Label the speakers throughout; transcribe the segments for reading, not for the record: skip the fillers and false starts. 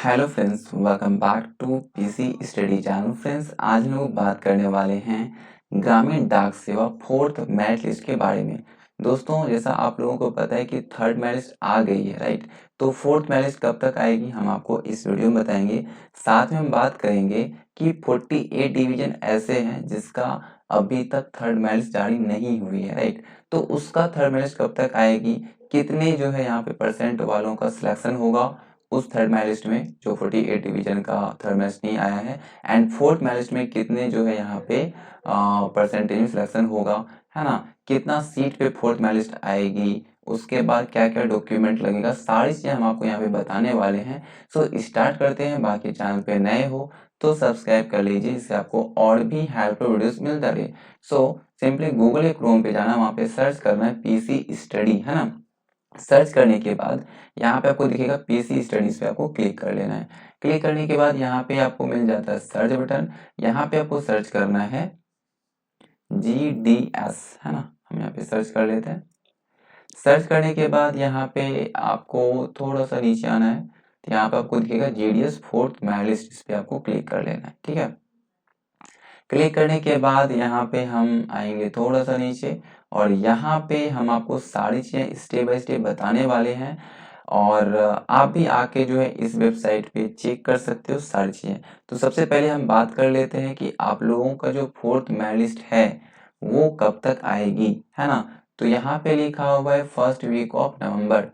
Speaker 1: Hello friends, welcome back to PC study channel. Friends, आज हम लोग बात करने वाले हैं ग्रामीण डाक सेवा फोर्थ मेरिट लिस्ट के बारे में। दोस्तों, जैसा आप लोगों को पता है कि थर्ड मेरिट लिस्ट आ गई है, राइट। तो फोर्थ मेरिट लिस्ट कब तक आएगी हम आपको इस वीडियो में बताएंगे। साथ में हम बात करेंगे कि 48 डिवीजन ऐसे हैं जिसका अभी तक थर्ड मेरिट लिस्ट जारी नहीं हुई है, राइट। तो उसका थर्ड मेरिट लिस्ट कब तक आएगी, कितने जो है यहाँ पे परसेंट वालों का सिलेक्शन होगा उस थर्ड मेरिट लिस्ट में जो 48 डिवीजन का थर्ड मेरिट लिस्ट नहीं आया है, एंड फोर्थ मेरिट लिस्ट में कितने जो है यहाँ पे परसेंटेज में सिलेक्शन होगा, है ना। कितना सीट पे फोर्थ मेरिट लिस्ट आएगी, उसके बाद क्या क्या डॉक्यूमेंट लगेगा, सारी चीजें हम आपको यहाँ पे बताने वाले हैं। सो स्टार्ट करते हैं। बाकी चैनल पे नए हो तो सब्सक्राइब कर लीजिए, इससे आपको और भी हेल्पफुल वीडियोस मिलता रहे। सो सिंपली गूगल या क्रोम पे जाना, वहाँ पे सर्च करना है पीसी स्टडी, है ना। सर्च करने के बाद यहाँ पे आपको दिखेगा पीसी स्टडीज पे आपको क्लिक कर लेना है। क्लिक करने के बाद यहाँ पे आपको मिल जाता है सर्च बटन। यहाँ पे आपको सर्च करना है GDS, है ना। हम यहाँ पे सर्च कर लेते हैं। सर्च करने के बाद यहाँ पे आपको थोड़ा सा नीचे आना है, तो यहाँ पे आपको दिखेगा GDS फोर्थ मेरिट लिस्ट, इस पे आपको क्लिक कर लेना है, ठीक है। क्लिक करने के बाद यहाँ पे हम आएंगे थोड़ा सा नीचे, और यहाँ पे हम आपको सारी चीजें स्टेप बाय स्टेप बताने वाले हैं। और आप भी आके जो है इस वेबसाइट पे चेक कर सकते हो सारी चीजें। तो सबसे पहले हम बात कर लेते हैं कि आप लोगों का जो फोर्थ मेरिट लिस्ट है वो कब तक आएगी, है ना। तो यहाँ पे लिखा हुआ है फर्स्ट वीक ऑफ नवंबर।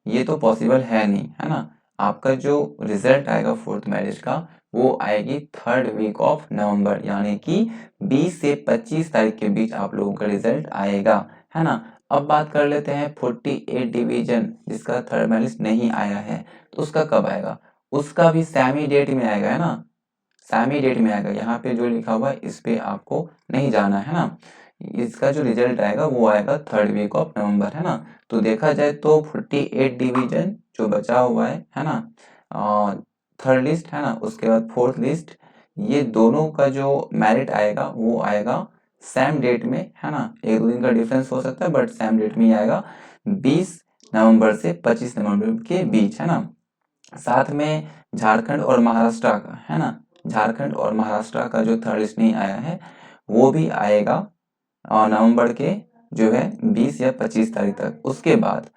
Speaker 1: ये तो पॉसिबल है नहीं, है ना। आपका जो रिजल्ट आएगा फोर्थ मेरिट लिस्ट का वो आएगी थर्ड वीक ऑफ नवंबर, यानी कि 20 से 25 तारीख के बीच आप लोगों का रिजल्ट आएगा, है ना। अब बात कर लेते हैं 48 डिवीजन जिसका थर्ड मेरिट लिस्ट नहीं आया है, तो उसका कब आएगा। उसका भी सेमी डेट में आएगा, है ना। सेमी डेट में आएगा। यहाँ पे जो लिखा हुआ है इस पे आपको नहीं जाना है ना। इसका जो रिजल्ट आएगा वो आएगा थर्ड वीक ऑफ नवंबर, है ना। तो देखा जाए तो 48 डिवीजन जो बचा हुआ है ना, थर्ड लिस्ट, है ना, उसके बाद फोर्थ लिस्ट, ये दोनों का जो मेरिट आएगा वो आएगा सेम डेट में, है ना। एक दो दिन का डिफरेंस हो सकता है बट सेम डेट में ही आएगा, 20 नवंबर से 25 नवंबर के बीच, है ना। साथ में झारखंड और महाराष्ट्र का, है ना, झारखंड और महाराष्ट्र का जो थर्ड लिस्ट नहीं आया है वो भी आएगा नवंबर के जो है 20 या 25 तारीख तक। उसके बाद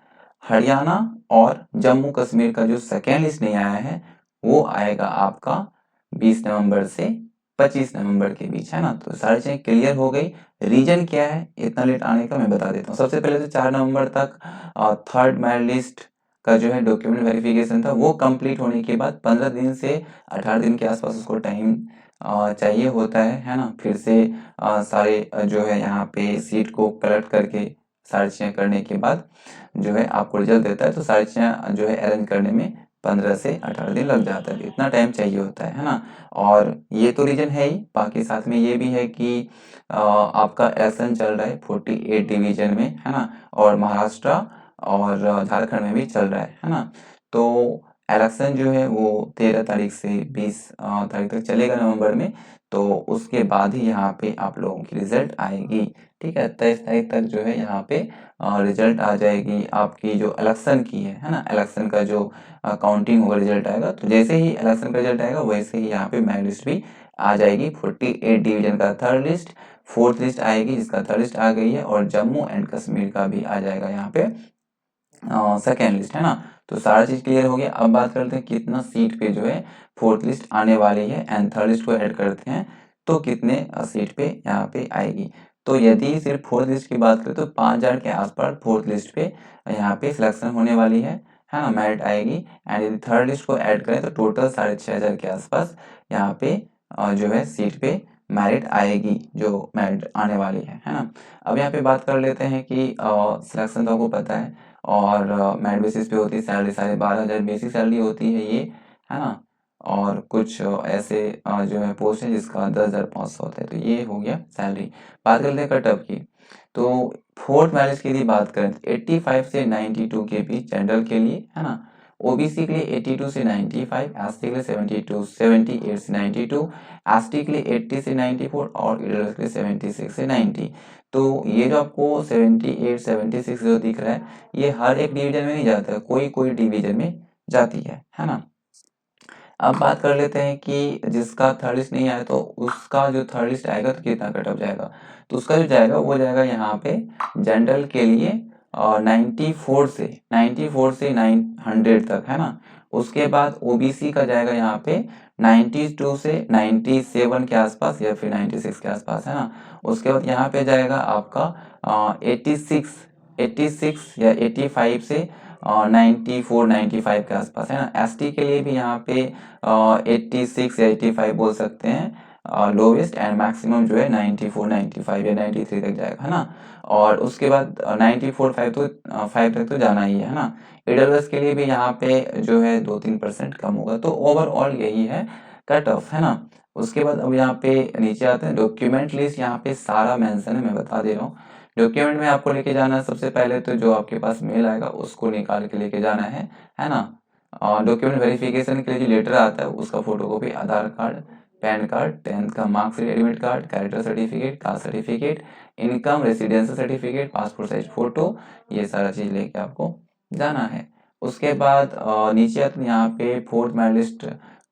Speaker 1: हरियाणा और जम्मू कश्मीर का जो सेकेंड लिस्ट नहीं आया है वो आएगा आपका 20 नवंबर से 25 नवंबर के बीच, है ना। तो सारी चीजें क्लियर हो गई। रीजन क्या है इतना लेट आने का मैं बता देता हूँ। सबसे पहले तो 4 नवंबर तक थर्ड मेरिट लिस्ट का जो है डॉक्यूमेंट वेरिफिकेशन था, वो कंप्लीट होने के बाद 15 दिन से 18 दिन के आसपास उसको टाइम चाहिए होता है ना। फिर से सारे जो है यहाँ पे सीट को कलेक्ट करके सारी चीज़ें करने के बाद जो है आपको रिजल्ट देता है। तो सारी चीज़ें जो है अरेंज करने में 15 से 18 दिन लग जाता है, इतना टाइम चाहिए होता है ना। और ये तो रीजन है ही, बाकी साथ में ये भी है कि आपका इलेक्शन चल रहा है 48 डिवीजन में, है ना, और महाराष्ट्र और झारखंड में भी चल रहा है ना। तो इलेक्शन जो है वो 13 तारीख से 20 तारीख तक चलेगा नवंबर में। तो उसके बाद ही यहाँ पे आप लोगों की रिजल्ट आएगी, ठीक है। 23 तारीख तक जो है यहाँ पे रिजल्ट आ जाएगी आपकी जो इलेक्शन की है ना। इलेक्शन का जो काउंटिंग होगा रिजल्ट आएगा, तो जैसे ही इलेक्शन का रिजल्ट आएगा वैसे ही यहाँ पे मेरिट लिस्ट भी आ जाएगी। 48 डिवीजन का थर्ड लिस्ट, फोर्थ लिस्ट आएगी जिसका थर्ड लिस्ट आ गई है, और जम्मू एंड कश्मीर का भी आ जाएगा यहाँ पे सेकेंड लिस्ट, है ना। तो सारा चीज क्लियर हो गया। अब बात करते हैं कितना सीट पे जो है फोर्थ लिस्ट आने वाली है, एंड थर्ड लिस्ट को ऐड करते हैं तो कितने सीट पे यहाँ पे आएगी। तो यदि सिर्फ फोर्थ लिस्ट की बात करें तो 5000 के आसपास फोर्थ लिस्ट पे यहाँ पे सिलेक्शन होने वाली है ना, मेरिट आएगी। एंड यदि थर्ड लिस्ट को ऐड करें तो टोटल 6500 के आसपास यहाँ पे जो है सीट पे मेरिट आएगी, जो मेरिट आने वाली है ना। अब यहाँ पे बात कर लेते हैं कि सिलेक्शन तो आपको पता है, और मेरिट बेसिस पे होती है सैलरी, 12,500 बेसिक सैलरी होती है ये, है ना। और कुछ ऐसे जो है पोस्ट है जिसका 10,500 होता है। तो ये हो गया सैलरी। बात करते हैं कटअप की। तो फोर्थ मेरिट की यदि बात करें तो 85 से 92 के बीच जनरल के लिए, है ना। ओबीसी के लिए 82 से 95, एसटी के लिए 78 से 92, एसटी के लिए 80 से 94, और ईडब्ल्यूएस के लिए 76 से 90। तो ये जो आपको 78 76 जो दिख रहा है ये हर एक डिवीजन में नहीं जाता है, कोई कोई डिवीजन में जाती है ना। अब बात कर लेते हैं कि जिसका थर्ड लिस्ट नहीं आया तो उसका जो थर्ड लिस्ट आएगा तो कितना कट ऑफ जाएगा। तो उसका जो जाएगा वो जाएगा यहाँ पे जनरल के लिए 94 से 900 तक, है ना। उसके बाद ओबीसी का जाएगा यहाँ पे 92 से 97 के आसपास या फिर 96 के आसपास, है ना। उसके बाद यहाँ पे जाएगा आपका 86 या 85 से 94-95 के आसपास, है ना। एसटी के लिए भी यहाँ पे 86 या 85 बोल सकते हैं लोवेस्ट, एंड मैक्सिमम जो है 94-95 या 93 तक जाएगा, है ना। और उसके बाद 94-5 तो 5 तक तो जाना ही है ना। ईडब्ल्यूएस के लिए भी यहाँ पे जो है 2-3% कम होगा। तो ओवरऑल यही है कट ऑफ, है ना। उसके बाद अब यहाँ पे नीचे आते हैं डॉक्यूमेंट लिस्ट। यहाँ पे सारा मेंशन है, मैं बता दे रहा हूँ। डॉक्यूमेंट में आपको लेके जाना है सबसे पहले तो जो आपके पास मेल आएगा उसको निकाल के लेके जाना है ना। और डॉक्यूमेंट वेरिफिकेशन के लिए जो लेटर आता है उसका फोटोकॉपी, आधार कार्ड, पैन कार्ड, 10th का marks admit card, character certificate, caste certificate, income, residential certificate, passport size photo, ये सारा चीज लेके आपको जाना है। उसके बाद नीचे आते हैं यहाँ पे फोर्थ मेरिट लिस्ट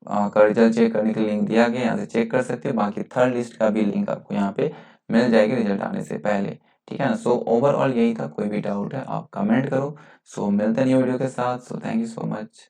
Speaker 1: का रिजल्ट चेक करने के लिए लिंक दिया गया, यहाँ से चेक कर सकते हो। बाकी थर्ड लिस्ट का भी लिंक आपको यहाँ पे मिल जाएगी रिजल्ट आने से पहले, ठीक है ना। सो ओवरऑल यही था। कोई भी डाउट है आप कमेंट करो। सो मिलते हैं न्यू वीडियो के साथ। So thank you so much.